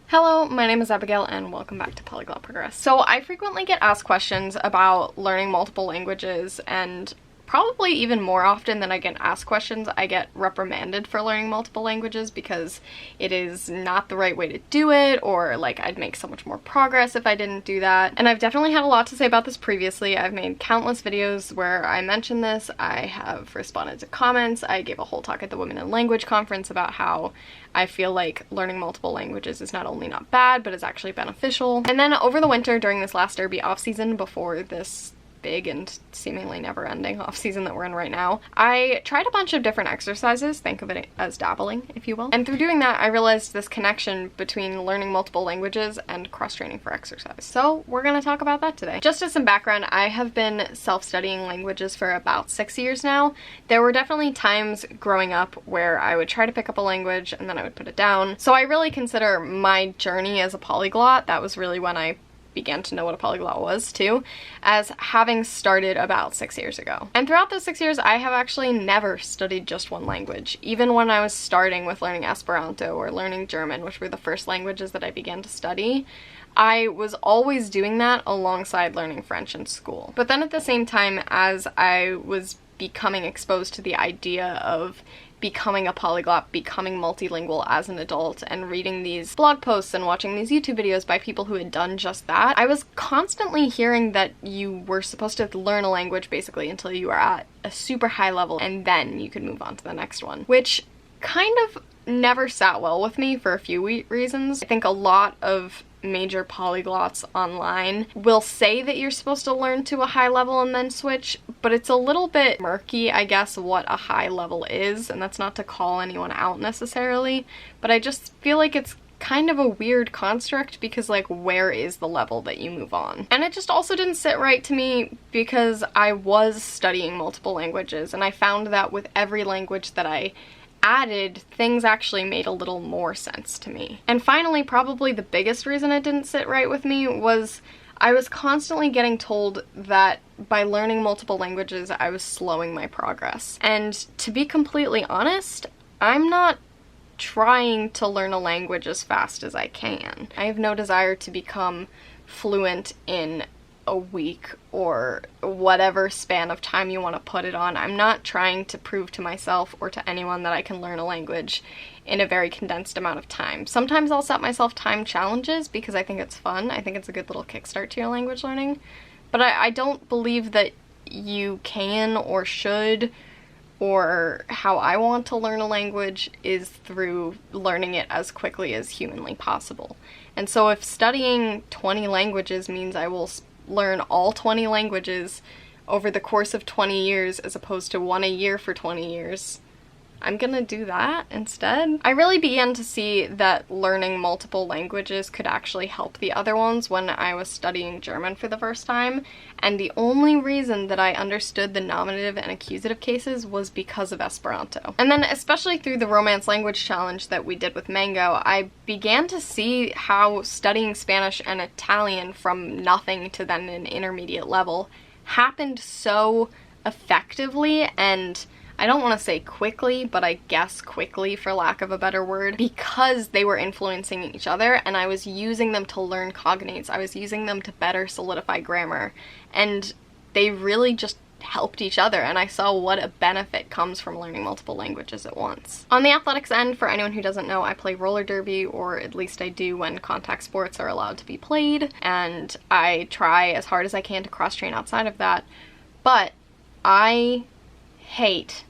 Hello, my name is Abigail and welcome back to Polyglot Progress. So I frequently get asked questions about learning multiple languages, and probably even more often than I get asked questions, I get reprimanded for learning multiple languages because it is not the right way to do it, or like I'd make so much more progress if I didn't do that. And I've definitely had a lot to say about this previously. I've made countless videos where I mentioned this. I have responded to comments. I gave a whole talk at the Women in Language conference about how I feel like learning multiple languages is not only not bad, but is actually beneficial. And then over the winter during this last derby off season before this big and seemingly never-ending off-season that we're in right now, I tried a bunch of different exercises. Think of it as dabbling, if you will. And through doing that, I realized this connection between learning multiple languages and cross-training for exercise. So we're gonna talk about that today. Just as some background, I have been self-studying languages for about 6 years now. There were definitely times growing up where I would try to pick up a language and then I would put it down. So I really consider my journey as a polyglot, that was really when I began to know what a polyglot was too, as having started about 6 years ago. And throughout those 6 years, I have actually never studied just one language. Even when I was starting with learning Esperanto or learning German, which were the first languages that I began to study, I was always doing that alongside learning French in school. But then at the same time, as I was becoming exposed to the idea of becoming a polyglot, becoming multilingual as an adult, and reading these blog posts and watching these YouTube videos by people who had done just that, I was constantly hearing that you were supposed to learn a language basically until you are at a super high level and then you could move on to the next one, which kind of never sat well with me for a few reasons. I think a lot of major polyglots online will say that you're supposed to learn to a high level and then switch, but it's a little bit murky, I guess, what a high level is, and that's not to call anyone out necessarily, but I just feel like it's kind of a weird construct because, like, where is the level that you move on? And it just also didn't sit right to me because I was studying multiple languages, and I found that with every language that I added, things actually made a little more sense to me. And finally, probably the biggest reason it didn't sit right with me was I was constantly getting told that by learning multiple languages, I was slowing my progress. And to be completely honest, I'm not trying to learn a language as fast as I can. I have no desire to become fluent in a week or whatever span of time you want to put it on. I'm not trying to prove to myself or to anyone that I can learn a language in a very condensed amount of time. Sometimes I'll set myself time challenges because I think it's fun. I think it's a good little kickstart to your language learning. But I don't believe that you can or should, or how I want to learn a language is through learning it as quickly as humanly possible. And so if studying 20 languages means I will learn all 20 languages over the course of 20 years as opposed to one a year for 20 years, I'm gonna do that instead. I really began to see that learning multiple languages could actually help the other ones when I was studying German for the first time, and the only reason that I understood the nominative and accusative cases was because of Esperanto. And then especially through the Romance Language Challenge that we did with Mango, I began to see how studying Spanish and Italian from nothing to then an intermediate level happened so effectively, and I don't want to say quickly, but I guess quickly for lack of a better word, because they were influencing each other and I was using them to learn cognates. I was using them to better solidify grammar, and they really just helped each other, and I saw what a benefit comes from learning multiple languages at once. On the athletics end, for anyone who doesn't know, I play roller derby, or at least I do when contact sports are allowed to be played, and I try as hard as I can to cross-train outside of that, but I hate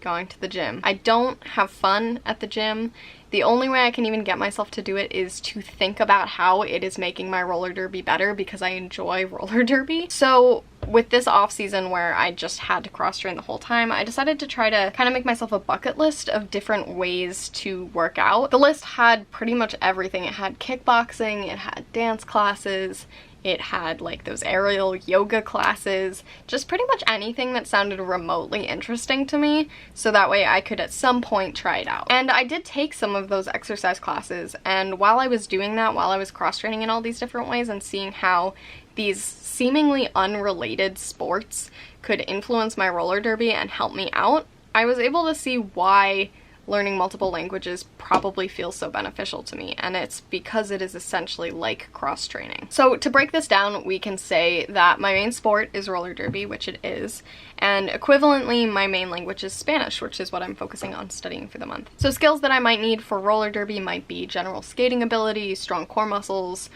going to the gym. I don't have fun at the gym. The only way I can even get myself to do it is to think about how it is making my roller derby better because I enjoy roller derby. So with this off season where I just had to cross train the whole time, I decided to try to kind of make myself a bucket list of different ways to work out. The list had pretty much everything. It had kickboxing, it had dance classes, it had like those aerial yoga classes, just pretty much anything that sounded remotely interesting to me, so that way I could at some point try it out. And I did take some of those exercise classes, and while I was doing that, while I was cross-training in all these different ways and seeing how these seemingly unrelated sports could influence my roller derby and help me out, I was able to see why learning multiple languages probably feels so beneficial to me, and it's because it is essentially like cross-training. So to break this down, we can say that my main sport is roller derby, which it is, and equivalently my main language is Spanish, which is what I'm focusing on studying for the month. So skills that I might need for roller derby might be general skating ability, strong core muscles,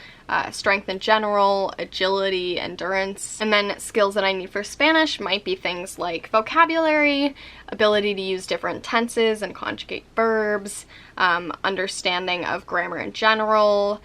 strength in general, agility, endurance, and then skills that I need for Spanish might be things like vocabulary, ability to use different tenses and conjugate verbs, understanding of grammar in general,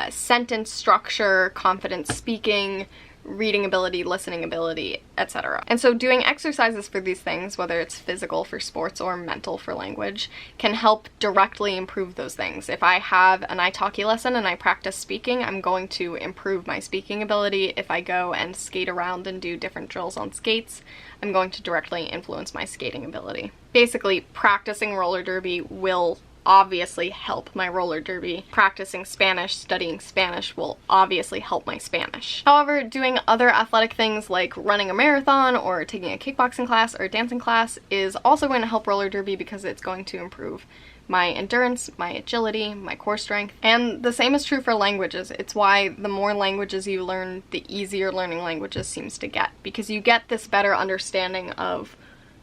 sentence structure, confident speaking, reading ability, listening ability, etc. And so doing exercises for these things, whether it's physical for sports or mental for language, can help directly improve those things. If I have an italki lesson and I practice speaking, I'm going to improve my speaking ability. If I go and skate around and do different drills on skates, I'm going to directly influence my skating ability. Basically, practicing roller derby will obviously help my roller derby. Practicing Spanish, studying Spanish will obviously help my Spanish. However, doing other athletic things like running a marathon or taking a kickboxing class or a dancing class is also going to help roller derby because it's going to improve my endurance, my agility, my core strength. And the same is true for languages. It's why the more languages you learn, the easier learning languages seems to get, because you get this better understanding of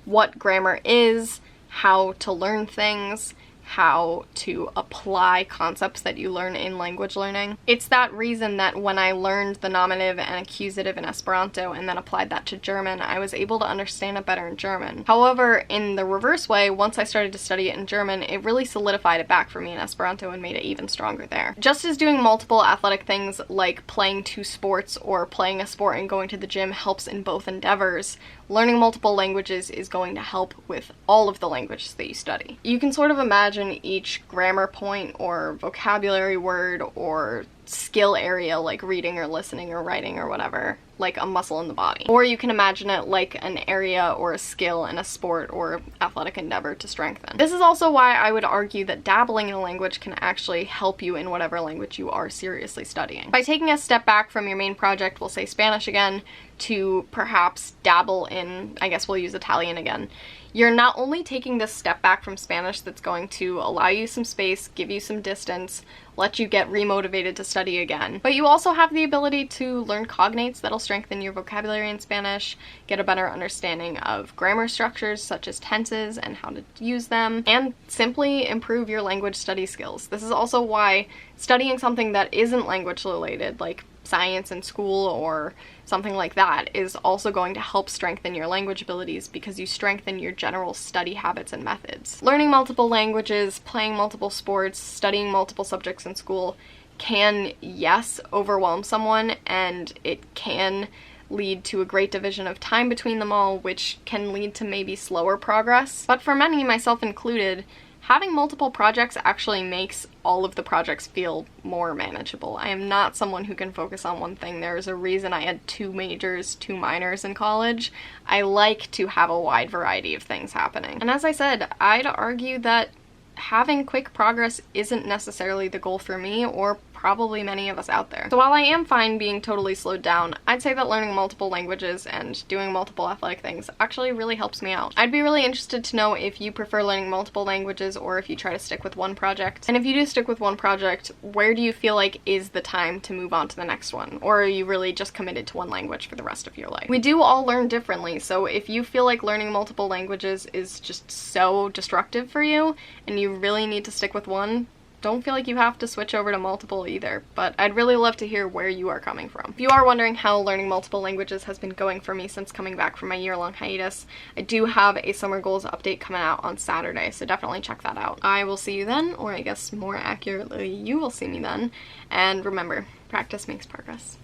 what grammar is, how to learn things, how to apply concepts that you learn in language learning. It's that reason that when I learned the nominative and accusative in Esperanto and then applied that to German, I was able to understand it better in German. However, in the reverse way, once I started to study it in German, it really solidified it back for me in Esperanto and made it even stronger there. Just as doing multiple athletic things like playing 2 sports or playing a sport and going to the gym helps in both endeavors, learning multiple languages is going to help with all of the languages that you study. You can sort of imagine each grammar point or vocabulary word or skill area, like reading or listening or writing or whatever, like a muscle in the body. Or you can imagine it like an area or a skill in a sport or athletic endeavor to strengthen. This is also why I would argue that dabbling in a language can actually help you in whatever language you are seriously studying. By taking a step back from your main project, we'll say Spanish again, to perhaps dabble in, I guess we'll use Italian again, you're not only taking this step back from Spanish that's going to allow you some space, give you some distance, let you get remotivated to study again, but you also have the ability to learn cognates that'll strengthen your vocabulary in Spanish, get a better understanding of grammar structures such as tenses and how to use them, and simply improve your language study skills. This is also why studying something that isn't language related, like science in school or something like that, is also going to help strengthen your language abilities because you strengthen your general study habits and methods. Learning multiple languages, playing multiple sports, studying multiple subjects in school can, yes, overwhelm someone, and it can lead to a great division of time between them all, which can lead to maybe slower progress. But for many, myself included, having multiple projects actually makes all of the projects feel more manageable. I am not someone who can focus on one thing. There's a reason I had 2 majors, 2 minors in college. I like to have a wide variety of things happening. And as I said, I'd argue that having quick progress isn't necessarily the goal for me or probably many of us out there. So while I am fine being totally slowed down, I'd say that learning multiple languages and doing multiple athletic things actually really helps me out. I'd be really interested to know if you prefer learning multiple languages or if you try to stick with one project. And if you do stick with one project, where do you feel like is the time to move on to the next one? Or are you really just committed to one language for the rest of your life? We do all learn differently, so if you feel like learning multiple languages is just so destructive for you and you really need to stick with one, don't feel like you have to switch over to multiple either, but I'd really love to hear where you are coming from. If you are wondering how learning multiple languages has been going for me since coming back from my year-long hiatus, I do have a summer goals update coming out on Saturday, so definitely check that out. I will see you then, or I guess more accurately, you will see me then, and remember, practice makes progress.